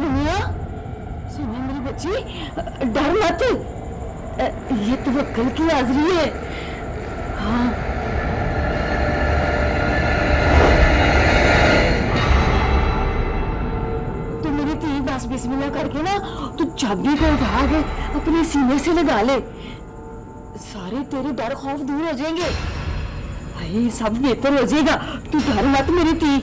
सोनिया, सोनिया मेरी बच्ची, डर मत। ये तवक्कल की हाजिरी है। हाँ, तो मेरी धी बस बिस्मिल्लाह करके ना तू चाबी को उठा के अपने सीने से लगा ले। सारे तेरे डर खौफ दूर हो जाएंगे। भाई सब बेहतर हो जाएगा। तू डर मत मेरी धी।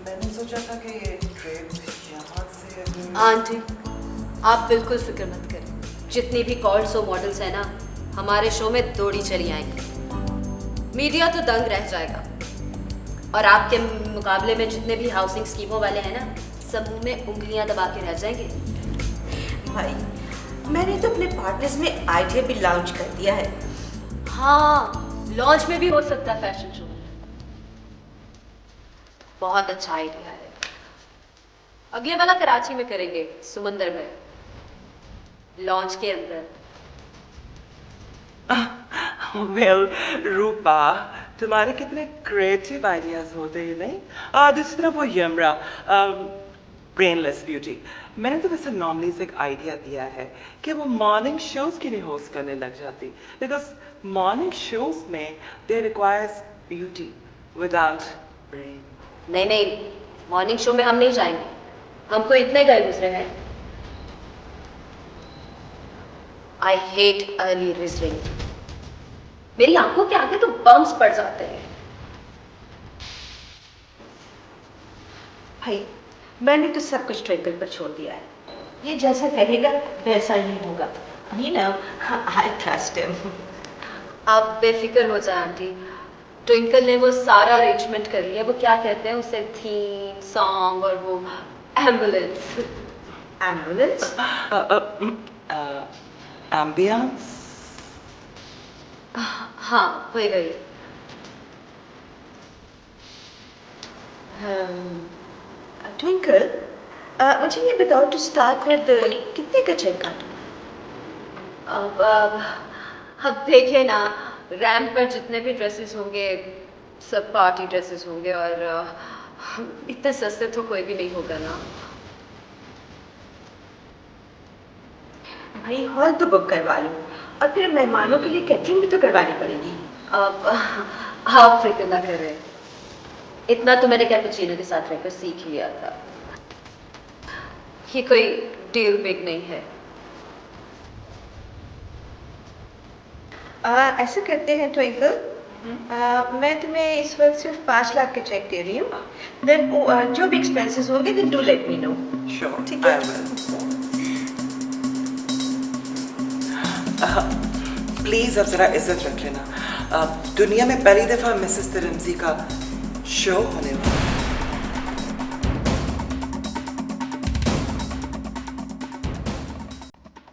मैंने सोचा था कि ये ट्रेन यहाँ से आंटी, आप बिल्कुल फिक्र मत करें। जितनी भी कॉल्स और मॉडल्स हैं ना, हमारे शो में दौड़ी चली आएंगी। मीडिया तो दंग रह जाएगा। और आपके मुकाबले में जितने भी हाउसिंग स्कीमों वाले हैं ना, सब मुंह में उंगलियां दबा के रह जाएंगे। भाई, मैंने तो अपने पार्टनर्स में आइडिया भी लॉन्च कर दिया है। हाँ, लॉन्च में भी हो सकता है फैशन शो। बहुत अच्छा आइडिया है। अगले वाला कराची में करेंगे, समंदर में, लॉन्च के अंदर। वेल रूपा, तुम्हारे कितने क्रिएटिव आइडियाज होते हैं नहीं? दूसरी तरफ वो यमरा, ब्रेनलेस ब्यूटी, मैंने तो वैसे नॉर्मली से एक आइडिया दिया है कि वो मॉर्निंग शोज के लिए होस्ट करने लग जाती, बिकॉज मॉर्निंग शोज में दे रिक्वायर्स ब्यूटी विदाउट ब्रेन। नहीं नहीं, मॉर्निंग शो में हम नहीं जाएंगे। हमको इतने गए गुजरे हैं। I hate early rising. मेरी आंखों के आगे तो बम्स पड़ जाते हैं। भाई, मैंने तो सब कुछ ट्विंकल पर छोड़ दिया है। ये जैसा कहेगा वैसा ही होगा। You know, I trust him. आप बेफिक्र हो जाए आंटी। ट्विंकल ने वो सारा अरेंजमेंट कर लिया। वो क्या कहते हैं उसे, थीम सॉन्ग और वो एम्बुलेंस। एम्बुलेंस? एम्बियंस। हाँ, वही वही। ट्विंकल, मुझे ये बताओ, टू स्टार्ट विद कितने का चेक काटूं? अब देखिए ना, रैंप पर जितने भी ड्रेसेस होंगे सब पार्टी ड्रेसेस होंगे और इतने सस्ते तो कोई भी नहीं होगा ना। भाई, हॉल तो बुक करवा लो और फिर मेहमानों के लिए कैटरिंग भी तो करवानी पड़ेगी। अब आप फिक्र ना करें, इतना तो मैंने कैपुचिनो के साथ रहकर सीख लिया था। ये कोई डील बिग नहीं है। ऐसे करते हैं ट्विंकल, मैं तुम्हें इस वक्त सिर्फ 5 लाख के चेक दे रही हूँ। देन जो भी एक्सपेंसेस होंगे then do let me know. Sure, ठीक I है? will. प्लीज अब जरा इज्जत रख लेना। दुनिया में पहली दफा मिसेस तिरमिजी का शो होने वाला।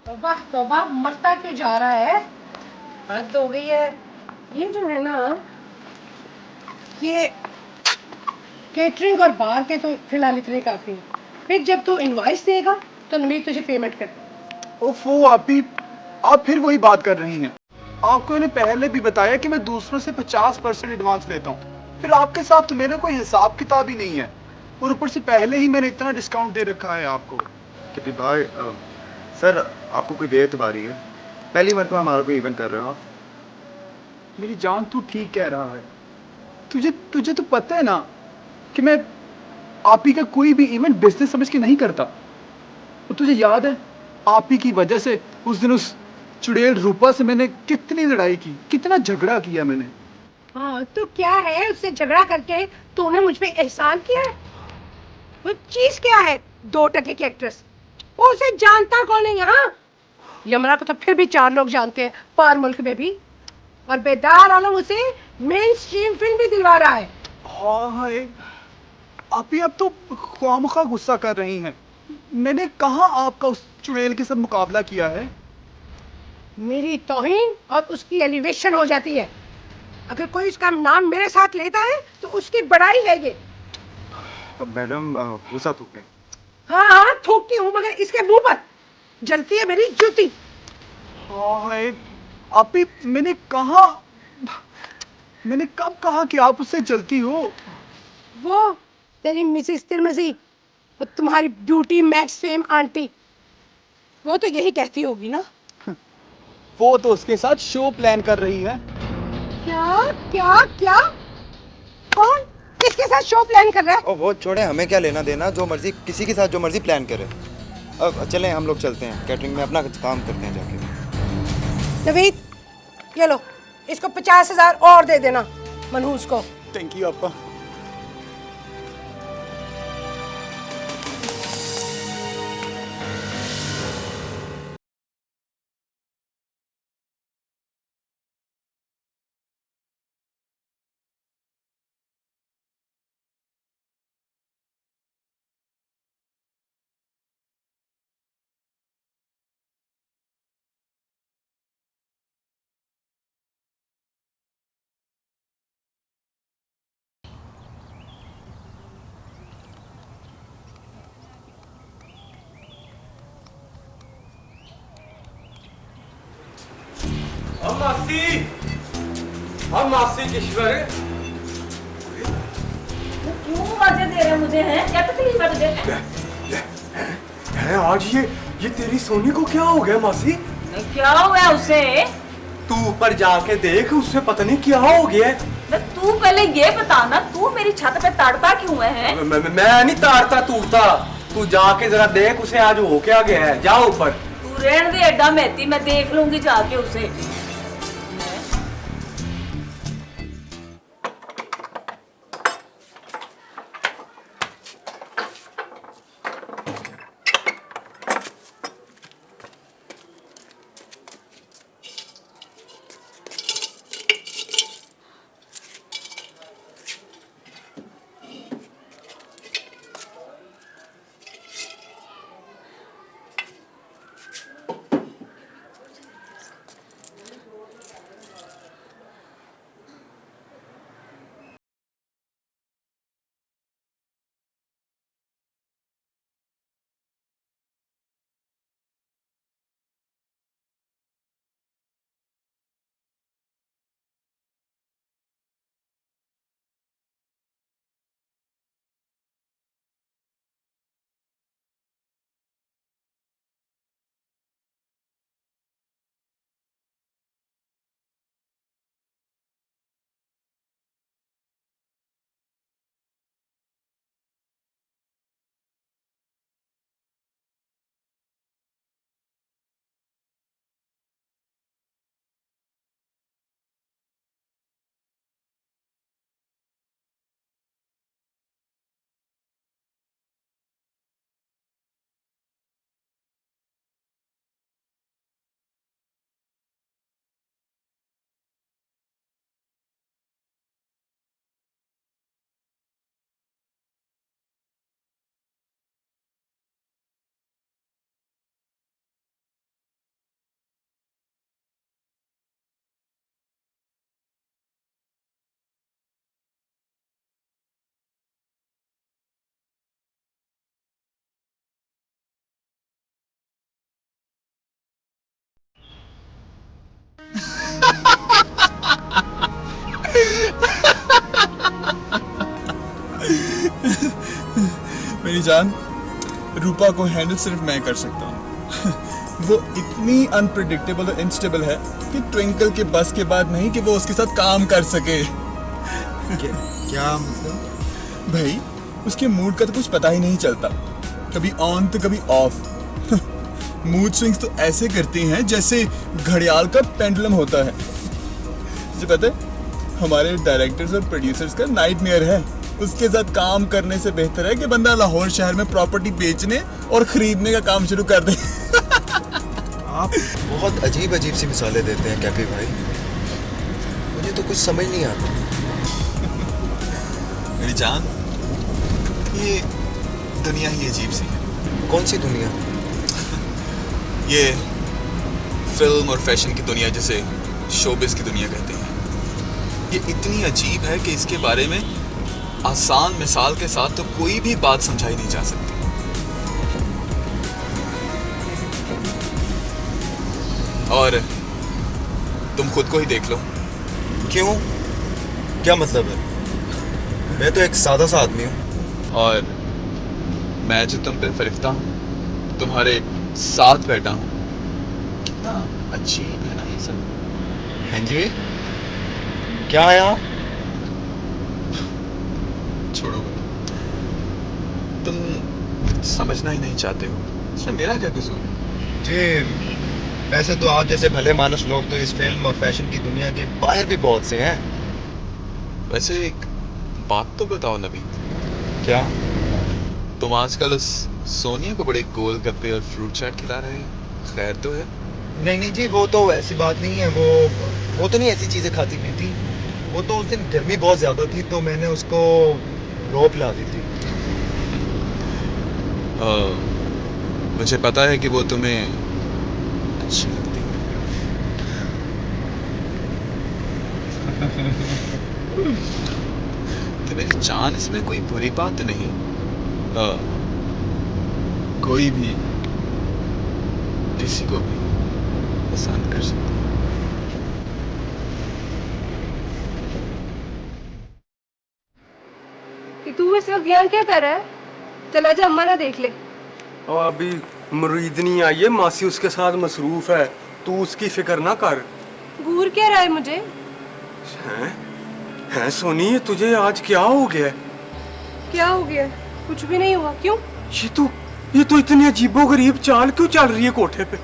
तौबा तौबा, मरता क्यों जा रहा है? हद हो गई है। ये जो है ना, ये केटरिंग और बार के तो फिलहाल इतने काफी है। फिर जब तू इनवॉइस देगा तो नमीर तुझे पेमेंट कर। ओफो, आप फिर वही बात कर रही हैं। आपको मैंने पहले भी बताया कि मैं दूसरों से 50% एडवांस लेता हूँ। फिर आपके साथ तो मेरा कोई हिसाब किताब ही नहीं है, और ऊपर से पहले ही मैंने इतना डिस्काउंट दे रखा है आपको। कितनी भाई, सर आपको कोई बेएतबारी है? पहली मरतबा हमारा कोई इवेंट कर रहे हो आप? मेरी जान, तू ठीक कह रहा है। तुझे तो पता है ना कि मैं आप ही का कोई भी इवेंट बिजनेस समझ के नहीं करता। और तुझे याद है, आप ही की वजह से उस दिन उस चुड़ैल रूपा से मैंने कितनी लड़ाई की, कितना झगड़ा किया मैंने। हाँ, तो क्या है, उससे झगड़ा करके तूने मुझ पे एहसान किया है? वो चीज क्या है, 2 टके की एक्ट्रेस? वो उसे जानता कौन है यहाँ? यमरा को तो फिर भी 4 लोग जानते हैं, पार मुल्क में भी। और बेदार आलम उसे मेन स्ट्रीम फिल्म भी दिलवा रहा है। हाँ, आप ही अब तो ख्वामखा गुस्सा कर रही हैं। मैंने कहाँ आपका उस चुड़ैल के साथ मुकाबला किया है? मेरी तौहीन और उसकी एलिवेशन हो जाती है। अगर कोई उसका नाम मेरे साथ लेता है तो उसकी बड़ाई है ये। मैडम गुस्सा थूके। हाँ हाँ थूकती हूँ, मगर इसके मुंह पर जलती है मेरी जूती। हाय आपी, मैंने कब कहा कि आप उससे जलती हो? वो तेरी मिसेस तिरमसी, वो तुम्हारी ब्यूटी मैक्स फेम आंटी, वो तो यही कहती होगी ना। वो तो उसके साथ शो प्लान कर रही है। क्या क्या क्या? कौन किसके साथ शो प्लान कर रहा है? ओ वो छोड़े, हमें क्या लेना देना, जो मर्जी किसी के साथ जो मर्जी प्लान करे। अब चलें हम लोग चलते हैं, कैटरिंग में अपना काम करते हैं जाके। नवीद, ये लो, इसको 50,000 और दे देना मनहूस को। थैंक यू आपा। हम मासी किश्वर क्यों मजे दे रहे मुझे हैं? क्या तकलीफ है तुझे? है आज ये तेरी सोनी को क्या हो गया मासी? क्या हुआ उसे? तू ऊपर जाके देख, उससे पता नहीं क्या हो गया। तू पहले ये बता ना, तू मेरी छत पे तड़ता क्यों है? मैं नहीं तारता तूरता, तू जाके जरा देख उसे आज हो क्या गया है। जा ऊपर। तू रहने दे एड्डा मेहती, मैं देख लूंगी जाके उसे। मेरी जान, रूपा को हैंडल सिर्फ मैं कर सकता हूँ। वो इतनी अनप्रेडिक्टेबल और इनस्टेबल है कि ट्विंकल के बस के बाद नहीं कि वो उसके साथ काम कर सके। क्या मतलब? भाई, उसके मूड का तो कुछ पता ही नहीं चलता, कभी ऑन तो कभी ऑफ। मूड स्विंग्स तो ऐसे करती हैं जैसे घड़ियाल का पेंडुलम होता है। तुझे पता है, हमारे डायरेक्टर्स और प्रोड्यूसर्स का नाइटमेयर है। उसके साथ काम करने से बेहतर है कि बंदा लाहौर शहर में प्रॉपर्टी बेचने और खरीदने का काम शुरू कर दे। आप बहुत अजीब अजीब सी मिसालें देते हैं कैफी भाई, मुझे तो कुछ समझ नहीं आता। मेरी जान, ये दुनिया ही अजीब सी है। कौन सी दुनिया? ये फिल्म और फैशन की दुनिया, जिसे शोबिस की दुनिया कहते हैं। ये इतनी अजीब है कि इसके बारे में आसान मिसाल के साथ तो कोई भी बात समझाई नहीं जा सकती। और तुम खुद को ही देख लो। क्यों? क्या मतलब है? मैं तो एक सादा सा आदमी हूँ। और मैं जो तुम पे फरिश्ता हूँ, तुम्हारे साथ बैठा हूँ, कितना अजीब है ना ये सब। हाँ जी, क्या है आप? छोड़ो, तुम समझना ही नहीं चाहते हो। इसमें मेरा क्या कसूर है? जी, वैसे तो आप जैसे भले मानुस लोग तो इस फिल्म और फैशन की दुनिया के बाहर भी बहुत से हैं। वैसे एक बात तो बताओ नबी, क्या? तुम आजकल उस सोनिया को बड़े गोल गप्पे और फ्रूट चाट खिला रहे हो, खैर तो है? नहीं नहीं जी, वो तो ऐसी बात नहीं है। वो तो नहीं ऐसी चीज़ें खाती पीती। वो तो उस दिन गर्मी बहुत ज़्यादा थी तो मैंने उसको रोप ला दी थी। मुझे पता है कि वो तुम्हें अच्छी लगती है। तो मेरी जान, इसमें कोई बुरी बात नहीं। कोई भी किसी को भी पसंद कर सकता है। कि तू वैसे अब यहाँ क्या कर रहा है? चला जा, अम्मा ना देख ले। और अभी मुरीद नहीं आई है, मासी उसके साथ मसरूफ है, तू उसकी फिक्र ना कर। घूर क्या रहा है मुझे? हैं सोनी, ये तुझे आज क्या हो गया? क्या हो गया? कुछ भी नहीं हुआ। क्यों? ये तो इतनी अजीबोगरीब चाल क्यों चल रही है कोठे पे?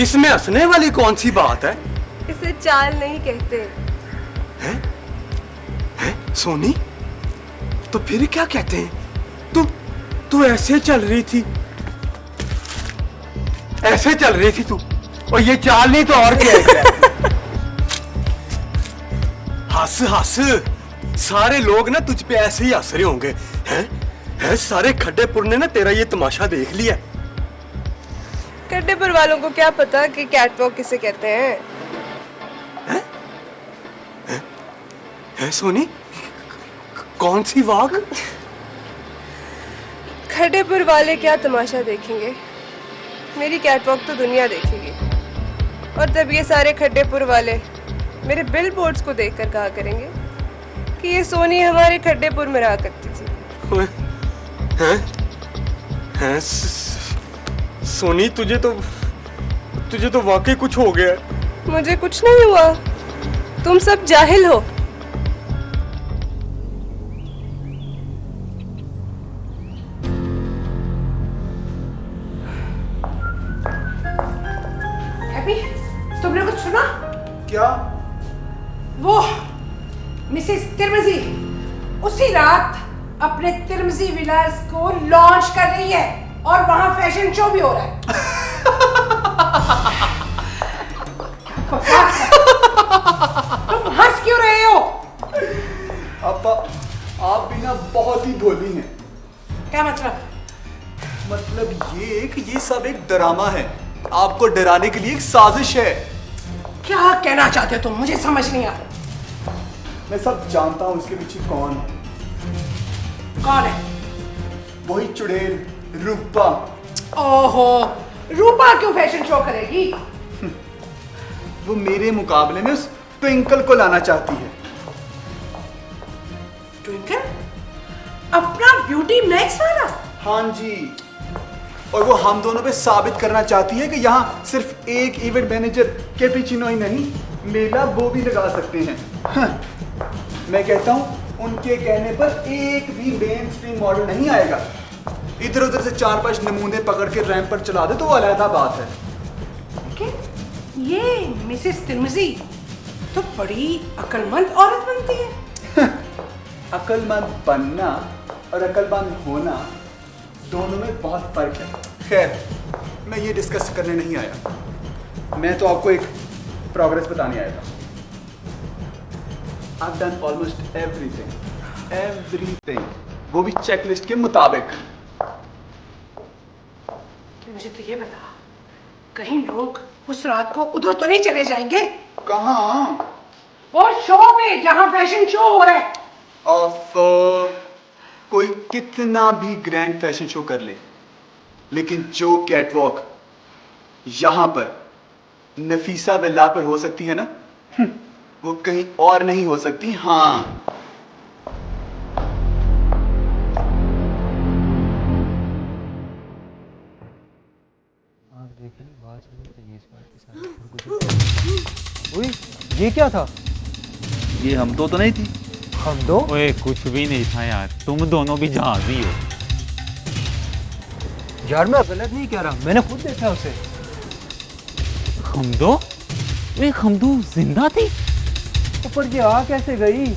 इसमें हंसने वाली कौन सी बात है? इसे चाल नहीं कहते। हैं सोनी, तो फिर क्या कहते हैं? तू ऐसे चल रही थी, ऐसे चल रही थी तू, और ये चाल नहीं तो और क्या है? हंस हंस, सारे लोग ना तुझ पे ऐसे ही हंस रहे होंगे। हैं सारे खड्डेपुर ने ना तेरा ये तमाशा देख लिया। खड्डेपुर वालों को क्या पता कि कैटवॉक किसे कहते हैं? हैं सोनी, कौन सी वॉक? खड्डेपुर वाले क्या तमाशा देखेंगे, मेरी कैटवॉक तो दुनिया देखेगी। और तब ये सारे खड्डेपुर वाले मेरे बिल बोर्ड्स को देखकर कहा करेंगे कि ये सोनी हमारे खड्डेपुर में रहा करती थी। हैं सोनी, तुझे तो वाकई कुछ हो गया। मुझे कुछ नहीं हुआ, तुम सब जाहिल हो। हैप्पी, तुमने कुछ सुना? क्या? वो मिसेस तिर्मिजी उसी रात अपने तिर्मिजी विलास को लॉन्च कर रही है और वहां फैशन शो भी हो रहा है। तुम हंस क्यों रहे हो? आप भी ना बहुत ही भोली हैं। क्या मतलब? मतलब ये कि ये सब एक ड्रामा है, आपको डराने के लिए एक साजिश है। क्या कहना चाहते हो तुम? मुझे समझ नहीं आ रहा। मैं सब जानता हूँ इसके पीछे कौन है। कौन है? वही चुड़ैल रूपा। ओहो, रूपा क्यों फैशन शो करेगी? वो मेरे मुकाबले में उस ट्विंकल को लाना चाहती है। ट्विंकल? अपना ब्यूटी मैक्स वाला? हाँ जी, और वो हम दोनों पे साबित करना चाहती है कि यहाँ सिर्फ एक इवेंट मैनेजर कैपुचिनो ही नहीं, मेला वो भी लगा सकते हैं। हाँ, मैं कहता हूँ उनके कहने पर एक भी मेन स्ट्रीम मॉडल नहीं आएगा। इधर उधर से 4-5 नमूने पकड़ के रैंप पर चला दे तो अलग बात है। ये मिसेस तिर्मिजी तो बड़ी अक्लमंद औरत बनती है। अक्लमंद बनना और अक्लमंद होना दोनों में बहुत फर्क है। खैर, मैं ये डिस्कस करने नहीं आया, मैं तो आपको एक प्रोग्रेस बताने आया था। I've done almost everything, वो भी चेकलिस्ट के मुताबिक। मुझे तो ये बता कहीं लोग उस रात को उधर तो नहीं चले जाएंगे? कहाँ? वो शो में जहाँ फैशन शो हो रहा है। ऑफ कोई कितना भी ग्रैंड फैशन शो कर ले, लेकिन जो कैटवॉक यहाँ पर नफीसा विला पर हो सकती है ना, वो कहीं और नहीं हो सकती। हाँ, ये क्या था? ये हम तो नहीं थी। हम दो? ओए कुछ भी नहीं था यार, तुम दोनों भी जहाजी हो। यार मैं गलत नहीं कह रहा, मैंने खुद देखा उसे। खमदो? ओए खमदो जिंदा थी? ऊपर ये आ कैसे गई?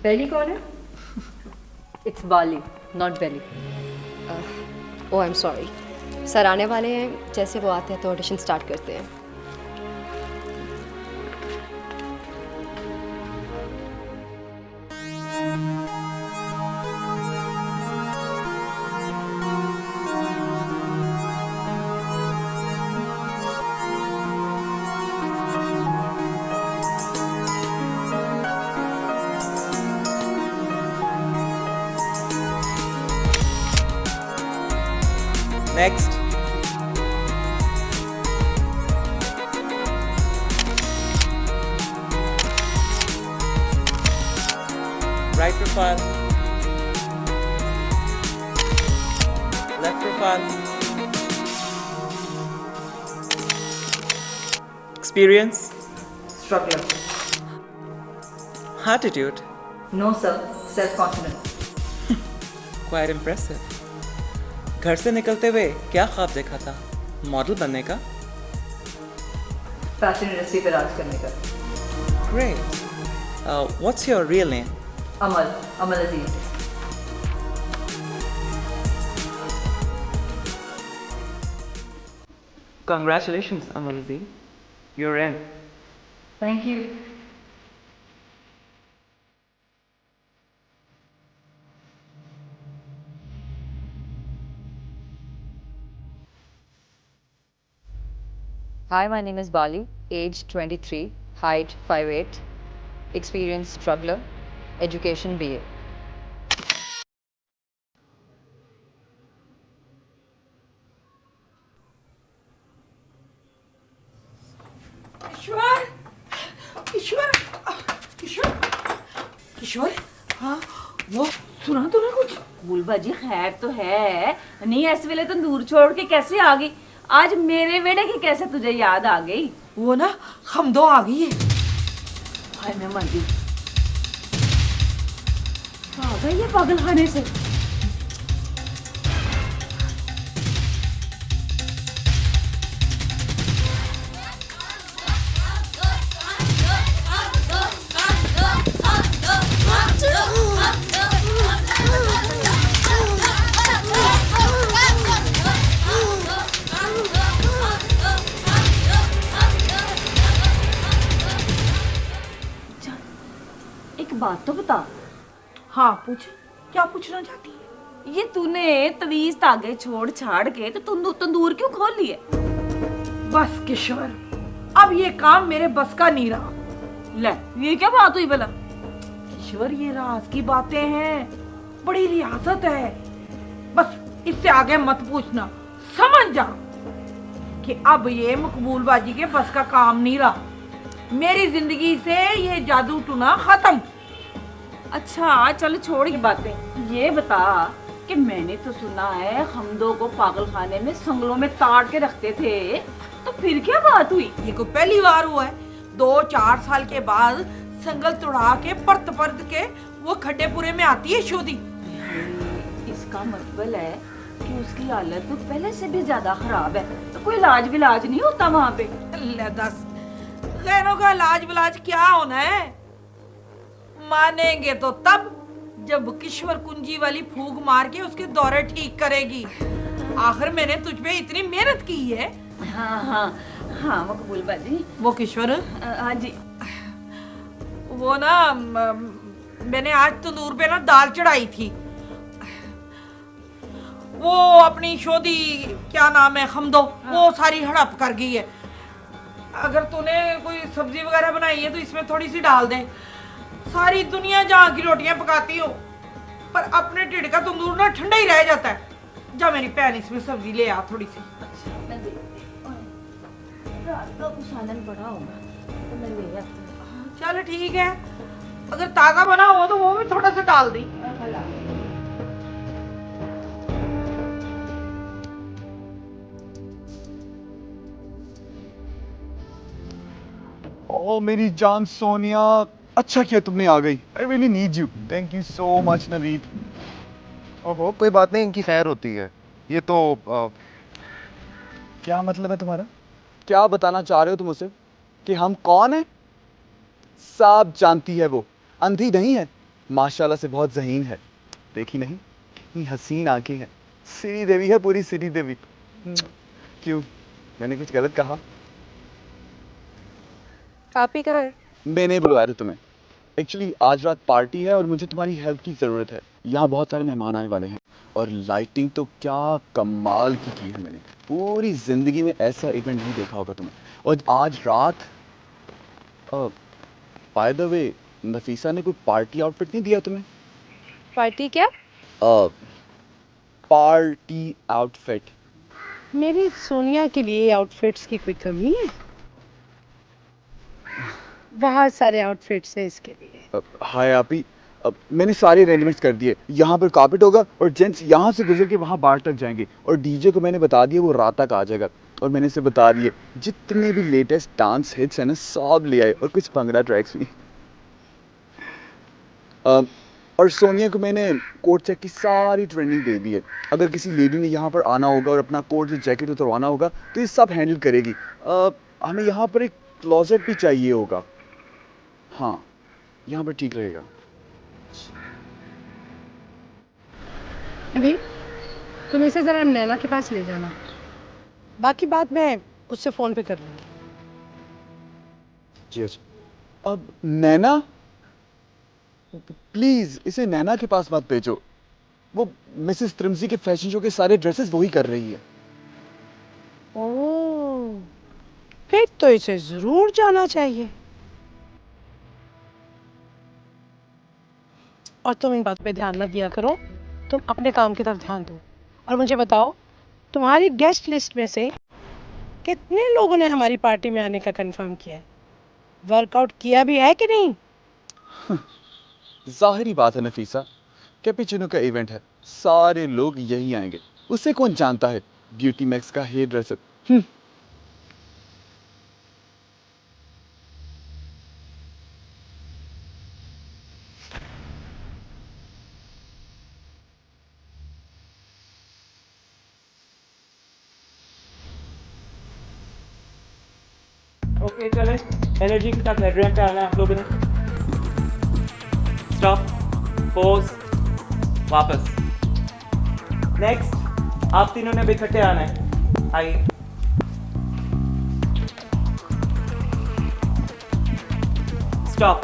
बेली कौन है? It's Bali, not Bailey. Oh I am sorry. Sir आने वाले हैं, जैसे वो आते हैं तो ऑडिशन स्टार्ट करते हैं। Next. Right profile. Left profile. Experience. Struggler. Attitude. No sir, self-confidence. Quite impressive. घर से निकलते हुए क्या ख्वाब देखा था? मॉडल बनने का? फैशन इंडस्ट्री पे राज करने का। Great. What's your real name? Amal, Amal Aziz. Congratulations, Amalzi. You're in. Thank you. Hi, my name is Bali, age 23, height 5'8", experience struggler, education BA. ईश्वर, ईश्वर, ईश्वर, ईश्वर, हाँ वो सुना तूने कुछ? बुलबा जी खैर तो है नहीं, इस वेले तंदूर छोड़ के कैसे आ गई? आज मेरे बेटे की कैसे तुझे याद आ गई? वो ना खमदो आ गई है। हाय मैं मर गई। आ गई ये पागल खाने से। बात तो बता। हाँ पूछ, क्या पूछना चाहती है? ये तूने तवीज तागे छोड़ छाड़ के तो तंदूर क्यों खोल लिए? बस किशोर, अब ये काम मेरे बस का नहीं रहा। ले ये क्या बात हुई भला? किशोर ये राज की बातें हैं, बड़ी रियासत है। बस इससे आगे मत पूछना, समझ जा कि अब ये मकबूलबाजी के बस का काम नहीं रहा। मेरी जिंदगी से ये जादू टूना खत्म। अच्छा चल छोड़ की बातें, ये बता कि मैंने तो सुना है हमदो को पागल खाने में संगलों में ताड़ के रखते थे, तो फिर क्या बात हुई? ये कोई पहली बार हुआ है? 2-4 साल के बाद संगल तुड़ा के परत परत के वो खड्डे पूरे में आती है शोधी। इसका मतलब है कि उसकी हालत तो पहले से भी ज्यादा खराब है, तो कोई इलाज विलाज नहीं होता वहाँ पे? ले दस, गैरों का इलाज विलाज क्या होना है? मानेंगे तो तब जब किश्वर कुंजी वाली फूक मार के उसके दौरे ठीक करेगी। आखिर मैंने तुझ पे इतनी मेहनत की है। हाँ हाँ हाँ मकबूल बाजी। वो किश्वर, हाँ जी, वो ना मैंने आज तंदूर पे ना दाल चढ़ाई थी। वो अपनी शोधी क्या नाम है हमदो, वो सारी हड़प कर गई है। अगर तूने कोई सब्जी वगैरह बनाई है तो इसमें थोड़ी सी डाल दे। सारी दुनिया जहाँ की रोटियां पकाती हो, पर अपने ढिड का तंदूर ना ठंडा ही रह जाता है। जा मेरी बहन इसमें सब्जी ले आ थोड़ी सी। अच्छा मैं देखती हूँ, रात का कुछ सालन बड़ा होगा तो मैं ले आती हूँ। चल ठीक है, अगर ताजा बना हो तो वो भी थोड़ा सा डाल दी। ओ मेरी जान सोनिया, अच्छा किया तुमने आ गई। I really need you. Thank you so much Naveed. ओहो, कोई बात नहीं, इनकी खैर होती है। ये तो क्या मतलब है तुम्हारा? क्या बताना चाह रहे हो तुम उसे कि हम कौन हैं? सब जानती है वो, अंधी नहीं है, माशाल्लाह से बहुत ज़हीन है। देखी नहीं, इतनी हसीन आंखें हैं, श्री देवी है, पूरी श्री देवी। क्यों, मैंने कुछ गलत कहा? आप ही कहाँ है? मैंने बुलवाया था तुम्हें। एक्चुअली आज रात पार्टी है और मुझे तुम्हारी हेल्प की ज़रूरत है। यहाँ बहुत सारे मेहमान आने वाले हैं और लाइटिंग तो क्या कमाल की है मैंने। पूरी ज़िंदगी में ऐसा इवेंट नहीं देखा होगा तुमने। और आज रात बाय द वे, नफीसा ने कोई पार्टी आउटफिट नहीं दिया तुम्हें? पार्टी क्या? Party outfit. मेरी सोनिया के लिए आउटफिट्स की कोई कमी है? बहुत सारे आउटफिट्स हैं इसके लिए। हाय आपी, मैंने सारे अरेंजमेंट्स कर दिए। यहाँ पर कार्पेट होगा और जेंट्स यहाँ से गुजर के वहाँ बाहर तक जाएंगे और डीजे को मैंने बता दिया वो रात तक आ जाएगा। और मैंने इसे बता दिए जितने भी लेटेस्ट डांस हिट्स हैं ना सब ले आए और कुछ भंगड़ा ट्रैक्स भी। और सोनिया को मैंने कोट चेक की सारी ट्रेनिंग दे दी है। अगर किसी लेडी ने यहाँ पर आना होगा और अपना कोट या जैकेट उतरवाना होगा तो ये सब हैंडल करेगी। हमें यहाँ पर एक क्लोजेट भी चाहिए होगा। हाँ, यहाँ पर ठीक रहेगा। अभी तुम इसे जरा नैना के पास ले जाना, बाकी बात मैं उससे फोन पे कर लूंगी। जी अच्छा। अब नैना, प्लीज इसे नैना के पास मत भेजो। वो मिसेस त्रिमजी के फैशन शो के सारे ड्रेसेस वही कर रही है। ओह, फिर तो इसे जरूर जाना चाहिए। और तुम इन बात पे ध्यान न दिया करो, तुम अपने काम की तरफ ध्यान दो। और मुझे बताओ, तुम्हारी गेस्ट लिस्ट में से कितने लोगों ने हमारी पार्टी में आने का कंफर्म किया है? वर्कआउट किया भी है कि नहीं? जाहिर बात है नफीसा, कैपुचिनो का इवेंट है, सारे लोग यही आएंगे। उसे कौन जानता है ब्यूटी मैक्स का हेयर ड्रेसर। ओके चले, एनर्जी के साथ हेड रैंप पे आना है आप लोगों ने। स्टॉप, पोज, वापस। नेक्स्ट, आप तीनों ने भी इकट्ठे आना है। आइए। Stop,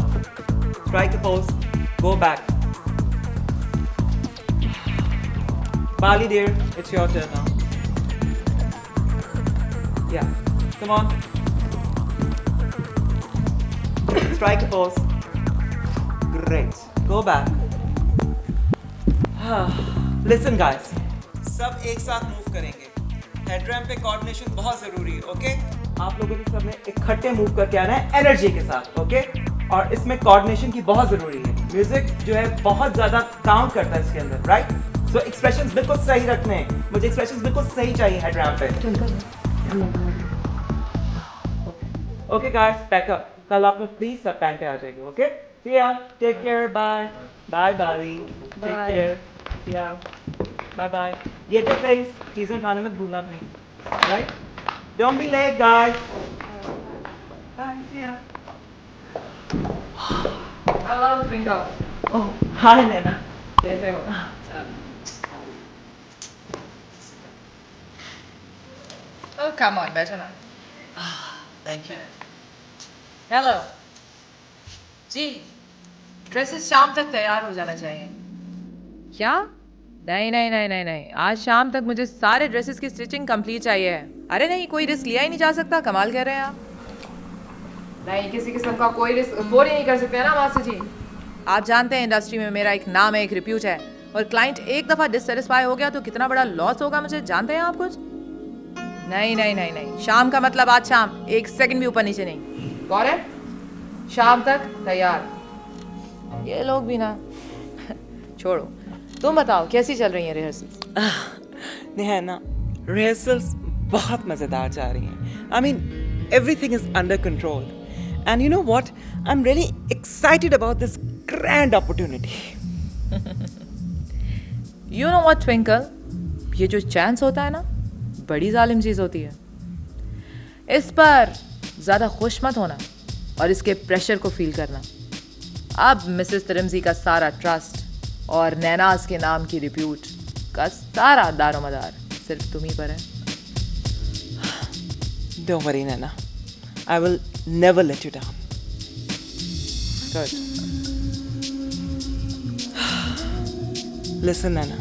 strike the pose, go back. Bali dear, it's your turn now. Yeah, come on. Strike a pose. Great. Go back. Listen guys, सब एक साथ मूव करेंगे। हेड रैंप पे कोऑर्डिनेशन बहुत जरूरी है, ओके? आप लोगों ने सबने इकट्ठे मूव करके आना है एनर्जी के साथ, ओके? और इसमें कोऑर्डिनेशन की बहुत जरूरी है। म्यूजिक जो है बहुत ज्यादा काउंट करता है इसके अंदर, राइट? सो एक्सप्रेशंस बिल्कुल सही रखने हैं, मुझे एक्सप्रेशंस बिल्कुल सही चाहिए हेडरैम पे। Okay guys, pack up. कल आप लोग प्लीज सब पहन के आ जाइए, okay? See ya, take care, bye bye bye, take care, see ya, bye bye. ये तो प्लीज चीजें खाने में भूलना नहीं, right? Don't be late guys, bye, see ya. Hello, Twinkle. ओह हाय नैना, कैसे हो? Oh, come on, बैठो ना. Thank you. Hello. जी, ड्रेसेस शाम तक तैयार हो जाना चाहिए. क्या? नहीं नहीं नहीं नहीं नहीं, आज शाम तक मुझे सारे ड्रेसेस की स्टिचिंग कंप्लीट चाहिए. अरे नहीं, कोई रिस्क लिया ही नहीं जा सकता. कमाल कर रहे हैं आप. नहीं, किसी किस्म का कोई रिस्क अफोर्ड ही नहीं कर सकते हैं ना मास्टर जी. आप जानते हैं इंडस्ट्री में मेरा एक नाम है, एक रिप्यूट है, और क्लाइंट एक दफा डिससेटिस्फाई हो गया तो कितना बड़ा लॉस होगा मुझे, जानते हैं आप कुछ? नहीं नहीं नहीं नहीं, शाम का मतलब आज शाम, एक सेकंड भी ऊपर नीचे नहीं. गौरव, शाम तक तैयार. ये लोग भी ना. छोड़ो, तुम बताओ कैसी चल रही है रिहर्सल्स? नेहा, रिहर्सल्स बहुत मज़ेदार जा रही हैं. I mean everything is under control. And you know what, I am really excited about this grand opportunity. You know what twinkle, ये जो चांस होता है ना, बड़ी जालिम चीज होती है. इस पर ज्यादा खुश मत होना और इसके प्रेशर को फील करना. अब मिसेस तिरमजी का सारा ट्रस्ट और नैनाज के नाम की रिप्यूट का सारा दारोमदार सिर्फ तुम ही पर है. Don't worry, Nana. I will never let you down. Good. Listen, Nana.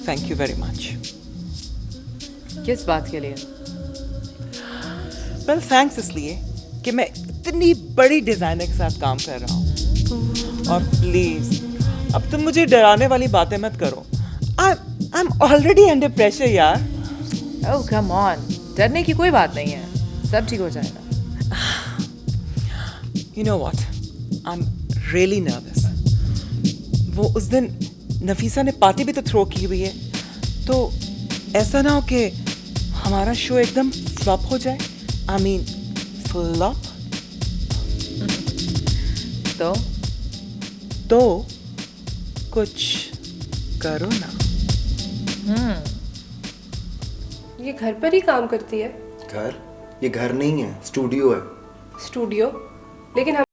Thank you very much. किस बात के लिए? Well, thanks इसलिए कि मैं इतनी बड़ी डिजाइनर के साथ काम कर रहा हूँ. और प्लीज, अब तुम मुझे डराने वाली बातें मत करो. I'm already under pressure, यार. Oh, come on. डरने की कोई बात नहीं है, सब ठीक हो जाएगा. You know what? I'm really nervous. वो उस दिन नफीसा ने पार्टी भी तो थ्रो की हुई है, तो ऐसा ना हो कि हमारा शो एकदम फ्लॉप हो जाए. I mean, flop. तो कुछ करो ना. ये घर पर ही काम करती है? घर? ये घर नहीं है, स्टूडियो है. स्टूडियो? लेकिन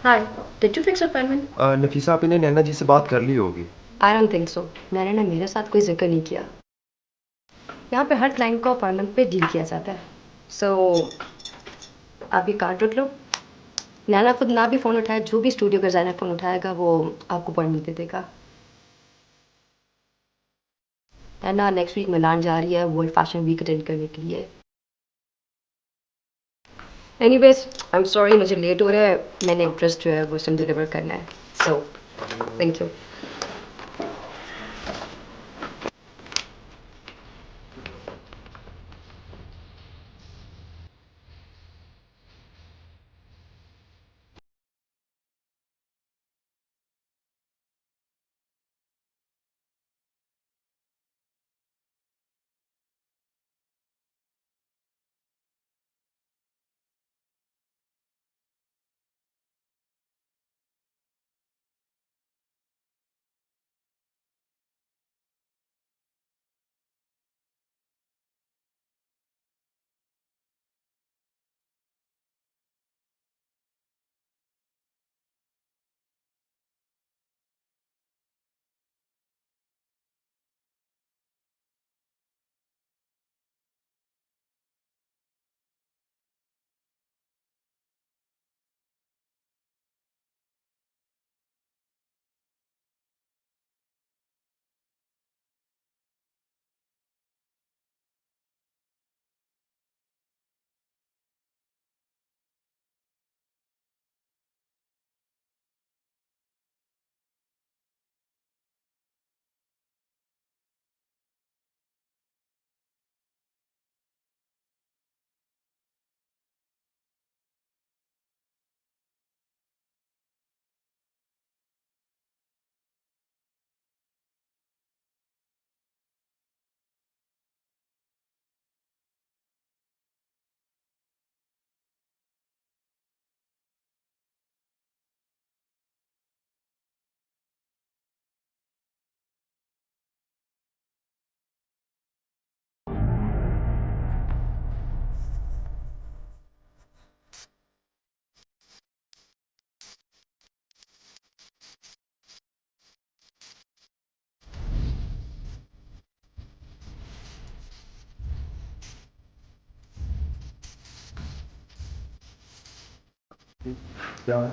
Hi, did you fix appointment? Nafisa आपने नैना जी से बात कर ली होगी. I don't think so. मैंने ना मेरे साथ कोई जिक्र नहीं किया. यहाँ पे हर क्लाइंट को अपॉइंटमेंट पे डील किया जाता है. So आप ये कार्ड रख लो. नैना खुद ना भी फ़ोन उठाए, जो भी स्टूडियो का डिज़ाइनर फ़ोन उठाएगा वो आपको अपॉइंटमेंट दे देगा. नैना नेक्स्ट वीक मिलान जा रही है वर्ल्ड फैशन वीक अटेंड करने के लिए. एनीवेज, आई एम सॉरी मुझे लेट हो रहा है. मैंने इंटरेस्ट जो है वो सिम डिलीवर करना है. So thank you. यार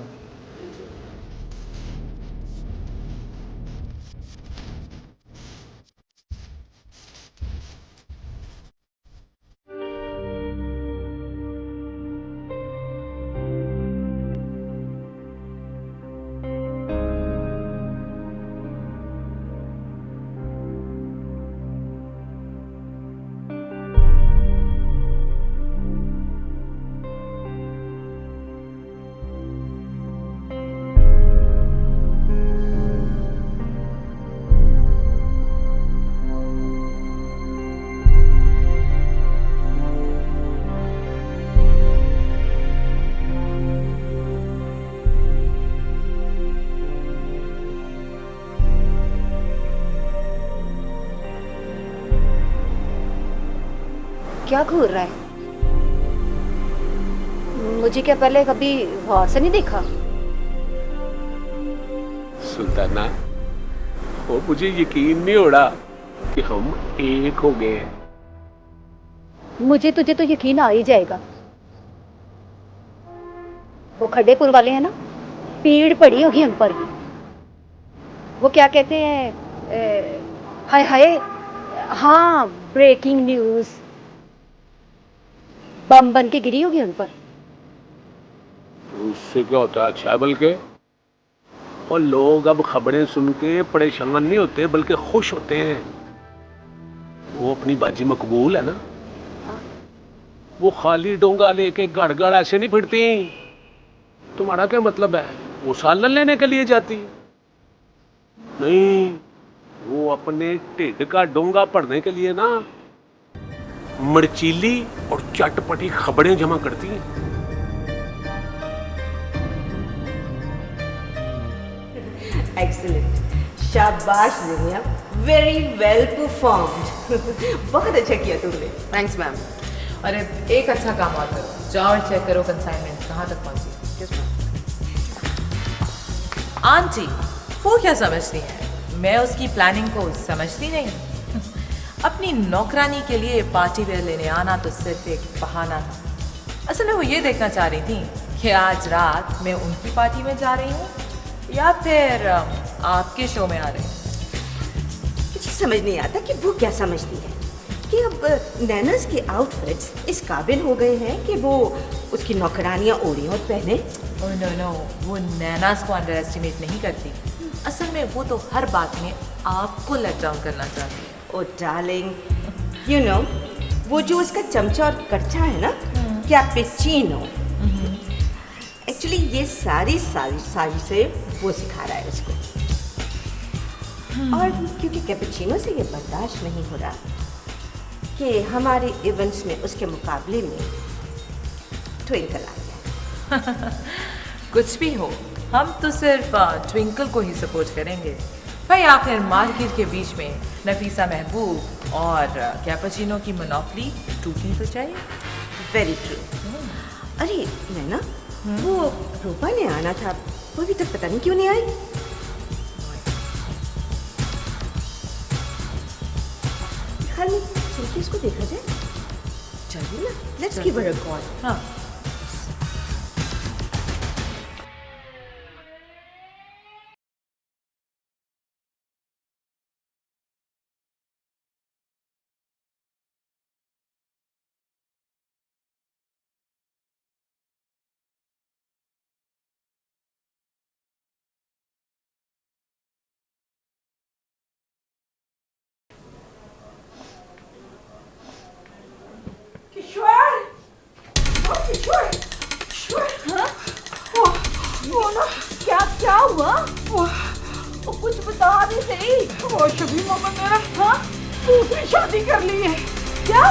क्या घूर रहा है? मुझे क्या पहले कभी गौर से नहीं देखा? सुल्ताना, वो मुझे यकीन नहीं हो रहा कि हम एक हो गए हैं। मुझे तुझे तो यकीन आ ही जाएगा। वो खड्डेपुर वाले हैं ना, पीड़ पड़ी होगी हम पर। वो क्या कहते हैं, हाय हाय, हाँ, ब्रेकिंग न्यूज, बम बन के गिरी होगी उन पर। उससे क्या होता है? अच्छा है बल्कि। और लोग अब खबरें सुन के परेशान नहीं होते बल्कि खुश होते हैं। वो अपनी बाजी मकबूल है ना। वो खाली डोंगा लेके गड़ गड़ ऐसे नहीं फिरती। तुम्हारा क्या मतलब है? वो सालन लेने के लिए जाती नहीं, वो अपने ढिड का डोंगा भरने के लिए ना मड़चीली और चटपटी खबरें जमा करती हैं। एक्सीलेंट, शाबाश दुनिया, वेरी वेल परफॉर्म्ड। बहुत अच्छा किया तुमने। Thanks ma'am. अरे एक अच्छा काम और करो, जाओ और चेक करो कंसाइनमेंट कहाँ तक पहुँची। आंटी वो क्या समझती है, मैं उसकी प्लानिंग को समझती नहीं। अपनी नौकरानी के लिए पार्टी वेयर लेने आना तो सिर्फ एक बहाना था। असल में वो ये देखना चाह रही थी कि आज रात मैं उनकी पार्टी में जा रही हूँ या फिर आपके शो में आ रही हूँ। मुझे समझ नहीं आता कि वो क्या समझती है कि अब नैनास के आउटफिट्स इस काबिल हो गए हैं कि वो उसकी नौकरानियाँ ओढ़ी और पहने। ओह नो नो, वो नैनास को अंडर एस्टिमेट नहीं करती। असल में वो तो हर बात में आपको लेट डाउन करना चाहती है। ओ डार्लिंग, यू नो, वो जो उसका चमचा और कच्चा है ना, कैपेचिनो, एक्चुअली ये सारी साजिशें वो सिखा रहा है उसको। और क्योंकि कैपेचिनो से ये बर्दाश्त नहीं हो रहा कि हमारे इवेंट्स में उसके मुकाबले में ट्विंकल आ गया। कुछ भी हो, हम तो सिर्फ ट्विंकल को ही सपोर्ट करेंगे भाई। आखिर मार्केट के बीच में नफीसा महबूब और कैपेचिनो की मोनोपोली टूटनी तो चाहिए। Very true. अरे नैना, वो रूपा ने आना था, वो अभी तक पता नहीं क्यों नहीं आई। ख्याल में चल के इसको देखा जाए। चलिए ना, let's give her a call. हाँ। क्या हुआ? वो कुछ बता नहीं सही। वो शबी मामा ने हाँ दूसरी शादी कर ली है। क्या?